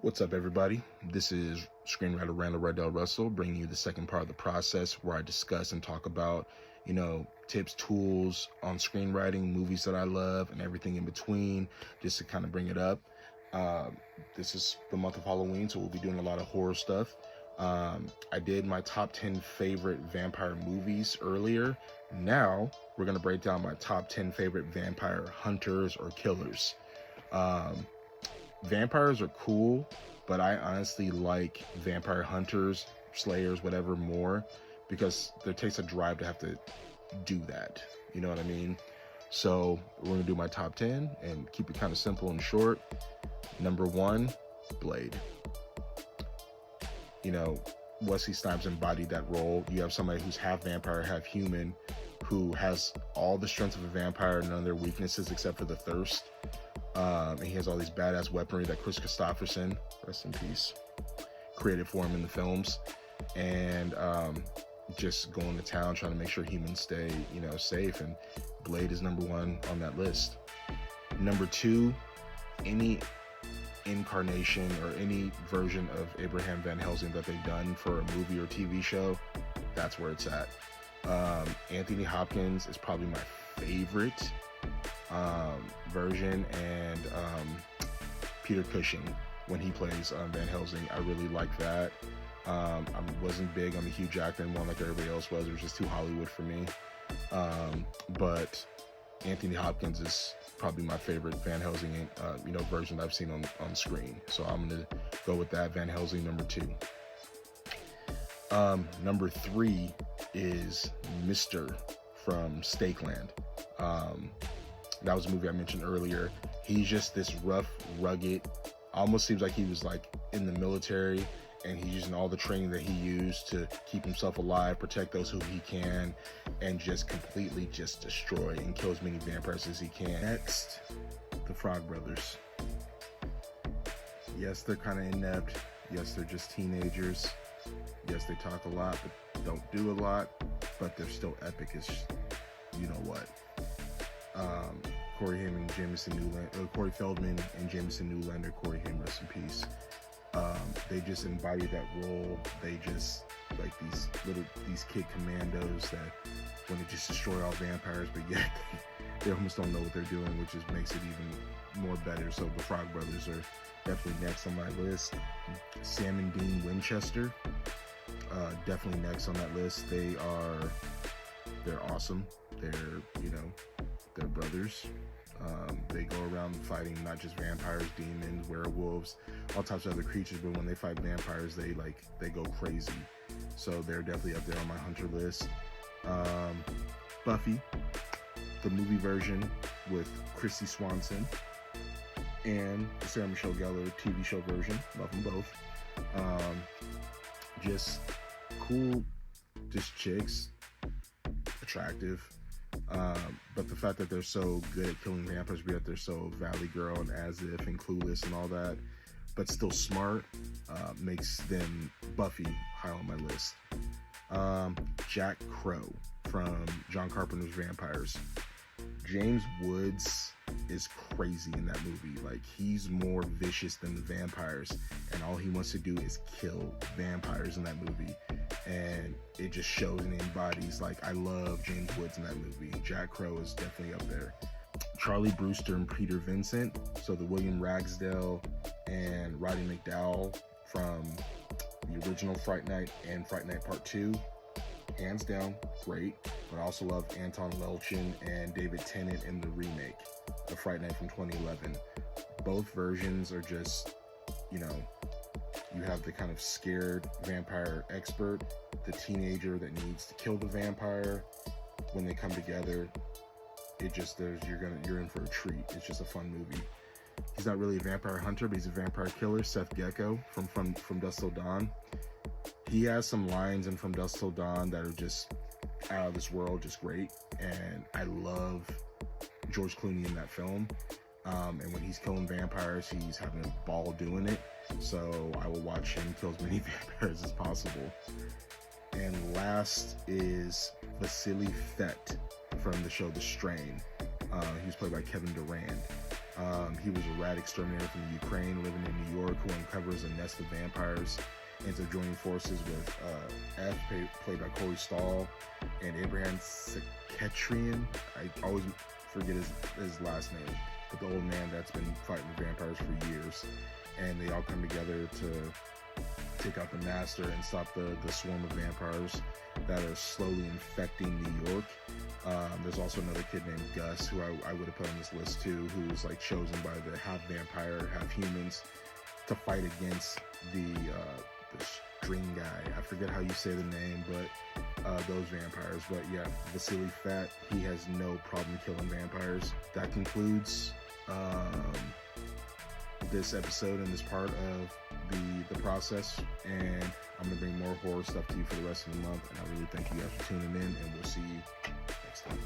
What's up, everybody? This is Screenwriter Randall Rydell Russell, bringing you the second part of the process where I discuss and talk about, tips, tools on screenwriting, movies that I love, and everything in between, just to kind of bring it up. This is the month of Halloween, so we'll be doing a lot of horror stuff. I did my top 10 favorite vampire movies earlier. Now, we're going to break down my top 10 favorite vampire hunters or killers. Vampires are cool, but I honestly like vampire hunters, slayers, whatever, more because there takes a drive to have to do that. You know what I mean? So we're going to do my top 10 and keep it kind of simple and short. Number 1, Blade. Wesley Snipes embodied that role. You have somebody who's half vampire, half human, who has all the strengths of a vampire, none of their weaknesses except for the thirst. And he has all these badass weaponry that Chris Christopherson, rest in peace, created for him in the films. And just going to town trying to make sure humans stay, safe. And Blade is number 1 on that list. Number 2, any incarnation or any version of Abraham Van Helsing that they've done for a movie or TV show, that's where it's at. Anthony Hopkins is probably my favorite version, and Peter Cushing when he plays Van Helsing, I really like that. I wasn't big on the Hugh Jackman one like everybody else was. It was just too Hollywood for me. But Anthony Hopkins is probably my favorite Van Helsing version I've seen on screen. So I'm gonna go with that. Van Helsing, number 2. Number 3 is Mr. from Stakeland. That was a movie I mentioned earlier. He's just this rough, rugged, almost seems like he was like in the military, and he's using all the training that he used to keep himself alive, protect those who he can, and just completely just destroy and kill as many vampires as he can. Next, the Frog Brothers. Yes, they're kind of inept. Yes, they're just teenagers. Yes, they talk a lot, but don't do a lot. But they're still epic as you know what. Corey Feldman and Jameson Newlander. Corey Haim, rest in peace. They just embody that role. They just like these kid commandos that want to just destroy all vampires, but yet they almost don't know what they're doing, which just makes it even more better. So the Frog Brothers are definitely next on my list. Sam and Dean Winchester, definitely next on that list. They're awesome. They're brothers. They go around fighting not just vampires, demons, werewolves, all types of other creatures, but when they fight vampires, they go crazy. So they're definitely up there on my hunter list. Buffy, the movie version with Christy Swanson, and the Sarah Michelle Gellar TV show version. Love them both. Just cool, just chicks, attractive. But the fact that they're so good at killing vampires, yet they're so Valley Girl and As If and Clueless and all that, but still smart, makes them Buffy high on my list. Jack Crow from John Carpenter's Vampires. James Woods is crazy in that movie. Like, he's more vicious than the vampires, and all he wants to do is kill vampires in that movie. And it just shows and embodies. Like, I love James Woods in that movie. Jack Crow is definitely up there. Charlie Brewster and Peter Vincent, so the William Ragsdale and Roddy McDowall from the original Fright Night and Fright Night Part 2. Hands down, great. But I also love Anton Yelchin and David Tennant in the remake of Fright Night from 2011. Both versions are just, you have the kind of scared vampire expert, the teenager that needs to kill the vampire. When they come together, you're in for a treat. It's just a fun movie. He's not really a vampire hunter, but he's a vampire killer. Seth Gecko from Dusk Till Dawn. He has some lines in From Dusk Till Dawn that are just out of this world, just great. And I love George Clooney in that film. And when he's killing vampires, he's having a ball doing it. So I will watch him kill as many vampires as possible. And last is Vasily Fett from the show The Strain. He was played by Kevin Durand. He was a rat exterminator from the Ukraine living in New York who uncovers a nest of vampires, ends up joining forces with F, played by Corey Stahl, and Abraham Seketrian. I always forget his last name, but the old man that's been fighting the vampires for years. And they all come together to take out the master and stop the swarm of vampires that are slowly infecting New York. There's also another kid named Gus who I would have put on this list too, who's like chosen by the half vampire, half humans to fight against the string guy. I forget how you say the name, but those vampires. But yeah, Vasily Fat, he has no problem killing vampires. That concludes this episode and this part of the process, and I'm gonna bring more horror stuff to you for the rest of the month. And I really thank you guys for tuning in, and we'll see you next time.